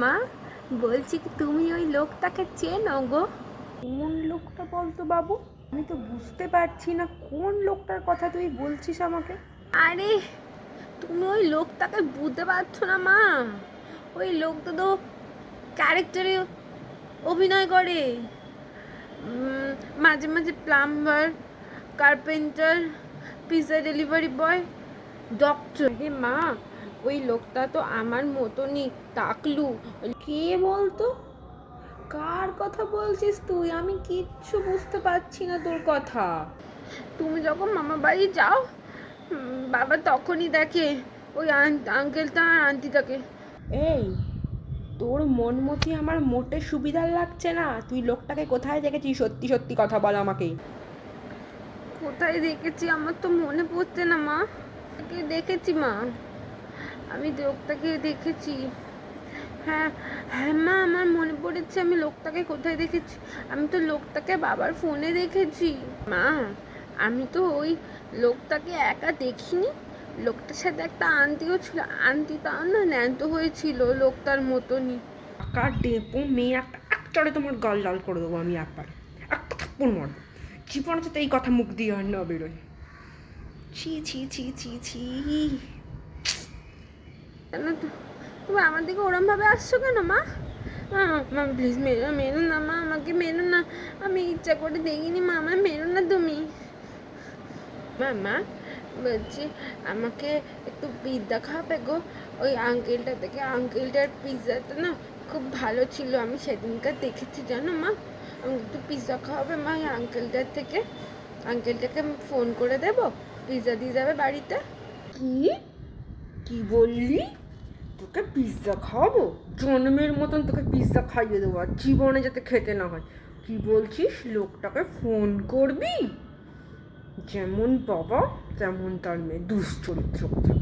মা, বলছি কি তুমি ওই লোকটাকে চেনো গো? কোন লোকটা বলতো বাবু? আমি তো বুঝতে পারছি না কোন লোকটার কথা তুই বলছিস আমাকে। আরে, তুমি ওই লোকটাকে বুঝতে পারছো না মা? ওই লোকটা তো ক্যারেক্টারে অভিনয় করে। মাঝে মাঝে plumber, carpenter, pizza delivery boy, doctor. হে মা, ওই লোকটা তো আমার মতনই টাকলু। কে বলতো? কার কথা বলছিস তুই? আমি কিচ্ছু বুঝতে পারছি না তোর কথা। তুমি যখন মামা বাড়ি যাও, বাবা তখনই দেখে ওই আঙ্কেলটা আর আন্টিটাকে। এই, তোর মন মতি আমার মোটে সুবিধার লাগছে না। তুই লোকটাকে কোথায় দেখেছিস? সত্যি সত্যি কথা বল আমাকে। কোথায় দেখেছি আমার তো মনে পড়ছে না মা। তাকে দেখেছি মা, আমি লোকটাকে দেখেছি। হ্যাঁ, হ্যাঁ মা, আমার মনে পড়েছে আমি লোকটাকে কোথায় দেখেছি। আমি তো লোকটাকে বাবার ফোনে দেখেছি মা। আমি তো ওই লোকটাকে একা দেখিনি, লোকটার সাথে একটা আন্টিও ছিল। আন্টিটাও না ন্যান্ত হয়েছিল লোকটার মতনই। টাকা ডেপো মেয়ে একটা, এক চড়ে তোমার গাল লাল করে দেবো আমি একবার। একটা থাপ্পড় মারবো। জীবনে তো এই কথা মুখ দিয়ে আর না বেরোয়। ছি ছি ছি ছি ছি। কেন তুমি আমার দিকে ওরম ভাবে আসছো কেন মা? মা প্লিজ মেরো, মেরো না মা, আমাকে মেরো না। আমি ইচ্ছা করে দেখিনি মা, আমায় মেরো না তুমি। মা বলছি, আমাকে একটু পিৎজা খাওয়াবে গো? ওই আঙ্কেলটা থেকে, আঙ্কেলটার পিৎজাটা না খুব ভালো ছিল, আমি সেদিনকার দেখেছি জানো মা। আমাকে একটু পিৎজা খাওয়াবে মা ওই আঙ্কেলটার থেকে? আঙ্কেলটাকে আমি ফোন করে দেবো, পিৎজা দিয়ে যাবে বাড়িতে। কি কি বললি? তোকে পিৎজা খাওয়াবো? জন্মের মতন তোকে পিৎজা খাইয়ে দেবো, আর জীবনে যাতে খেতে না হয়। কি বলছিস? লোকটাকে ফোন করবি? যেমন বাবা তেমন তার মেয়ে, দুশ্চরিত্র কথা।